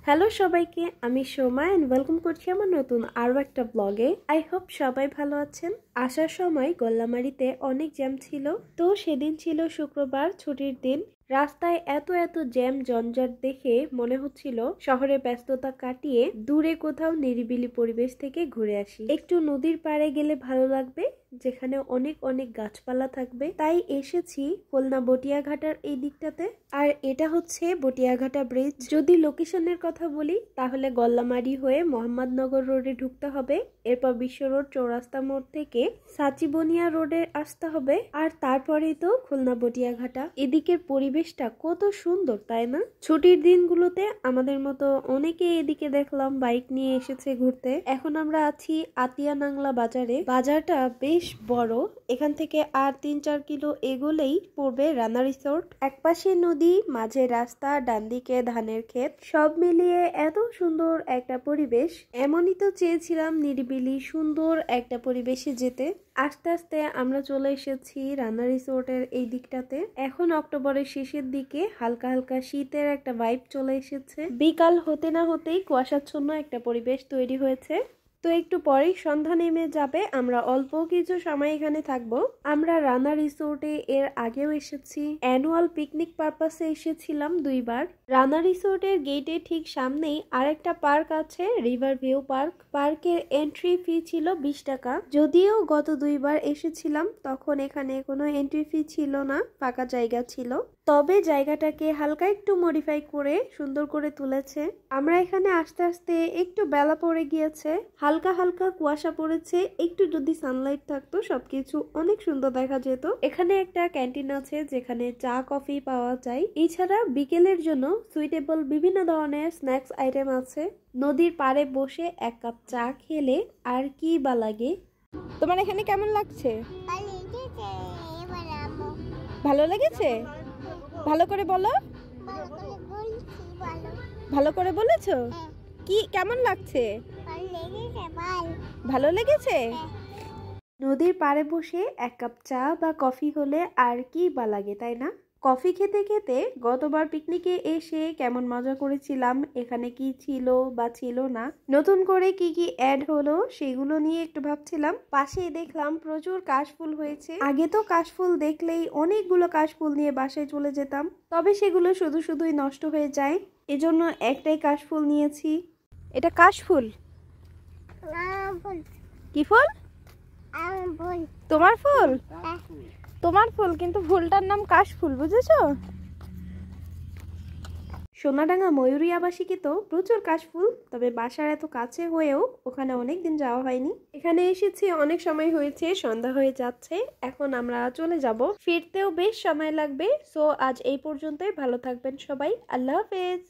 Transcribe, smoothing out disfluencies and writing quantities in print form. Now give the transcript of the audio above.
Hello সবাইকে, আমি Soma and welcome করছি আমার নতুন আরও একটা ব্লগে। আই হোপ সবাই ভালো আছেন। আসার সময় গোল্লামারিতে অনেক জ্যাম ছিল, তো সেদিন ছিল শুক্রবার, ছুটির দিন। রাস্তায় এত জ্যাম জঞ্জাট দেখে মনে হচ্ছিল শহরের ব্যস্ততা কাটিয়ে দূরে কোথাও নিরিবিলি পরিবেশ থেকে ঘুরে আসি। একটু নদীর পাড়ে গেলে ভালো লাগবে, যেখানে অনেক গাছপালা থাকবে। তাই এসেছি খুলনা বটিয়াঘাটার এই দিকটাতে। আর এটা হচ্ছে বটিয়াঘাটা ব্রিজ। যদি লোকেশনের কথা বলি তাহলে গল্লামারি হয়ে মোহাম্মদনগর রোডে ঢুকতে হবে, এরপর বিশ্ব রোড চৌরাস্তা মোড় থেকে সাচিবনিয়া রোডে আসতে হবে, আর তারপরেই তো খুলনা বটিয়াঘাটা। এদিকের পরিবেশটা কত সুন্দর, তাই না? ছুটির দিনগুলোতে আমাদের মতো অনেকে এদিকে দেখলাম বাইক নিয়ে এসেছে ঘুরতে। এখন আমরা আছি আতিয়া নাংলা বাজারে। বাজারটা বেশ বড়, এখান থেকে আর 3-4 কিলো এগোলেই পড়বে রানা রিসোর্ট। একপাশে নদী, মাঝে রাস্তা, ডান দিকে ধানের ক্ষেত, সব মিলিয়ে এত সুন্দর একটা পরিবেশ। এমনই তো চেয়েছিলাম, নিরিবিলি সুন্দর একটা পরিবেশে যেতে। আস্তে আস্তে আমরা চলে এসেছি রানা রিসোর্টের এই দিকটাতে। এখন অক্টোবরের শেষের দিকে হালকা শীতের একটা ভাইব চলে এসেছে। বিকাল হতে না হতেই কুয়াশাচ্ছন্ন একটা পরিবেশ তৈরি হয়েছে। তো একটু পরেই সন্ধ্যা নেমে যাবে, আমরা অল্প কিছু সময় এখানে থাকবো। আমরা রানা রিসোর্টে এর আগেও এসেছি, অ্যানুয়াল পিকনিক পারপাসে এসেছিলাম 2 বার। রানা রিসোর্টের গেটের ঠিক সামনেই আরেকটা পার্ক আছে, রিভার ভিউ পার্ক। পার্কের এন্ট্রি ফি ছিল 20 টাকা। যদিও গত 2 বার এসেছিলাম তখন এখানে কোনো এন্ট্রি ফি ছিল না, ফাঁকা জায়গা ছিল। তবে জায়গাটাকে হালকা একটু মডিফাই করে সুন্দর করে তুলেছে। আমরা এখানে আস্তে আস্তে একটু বেলা পড়ে গিয়েছে, হালকা কুয়াশা পড়েছে। একটু যদি সানলাইট থাকতো সবকিছু অনেক সুন্দর দেখা যেত। এখানে একটা ক্যান্টিন আছে যেখানে চা কফি পাওয়া যায়। এছাড়া বিকেলের জন্য সুইটেবল বিভিন্ন ধরনের স্ন্যাক্স আইটেম আছে। নদীর পাড়ে বসে 1 কাপ চা খেলে আর কি বা লাগে। তোমার এখানে কেমন লাগছে? ভালো লেগেছে? ভালো করে বলো। ভালো করে বলেছো? কি কেমন লাগছে? ভালো লেগেছে? নদীর পাড়ে বসে 1 কাপ চা বা কফি হলে আর কি বা লাগে, তাই না? কফি খেতে খেতে গতবার পিকনিকে এসে কেমন মজা করেছিলাম, এখানে কি ছিল বা ছিল না, নতুন করে কি অ্যাড হলো সেগুলো নিয়ে একটু ভাবছিলাম। পাশেই দেখলাম প্রচুর কাশফুল হয়েছে। আগে তো কাশফুল দেখলেই অনেকগুলো কাশফুল নিয়ে বাসায় চলে যেতাম, তবে সেগুলো শুধুই নষ্ট হয়ে যায়। এজন্য একটাই কাশফুল নিয়েছি। এটা কাশফুল? কি ফুল? তোমার ফুল? তোমার ফুল, কিন্তু ফুলটার নাম কাশফুল, বুঝেছো? সোনাডাঙ্গা ময়ূরী আবাসিকে তো প্রচুর কাশফুল, তবে বাসার এত কাছে হয়েও ওখানে অনেকদিন যাওয়া হয়নি। এখানে এসেছি অনেক সময় হয়েছে, সন্ধ্যা হয়ে যাচ্ছে। এখন আমরা চলে যাব, ফিরতেও বেশ সময় লাগবে। সো আজ এই পর্যন্তই। ভালো থাকবেন সবাই, আল্লাহ হাফেজ।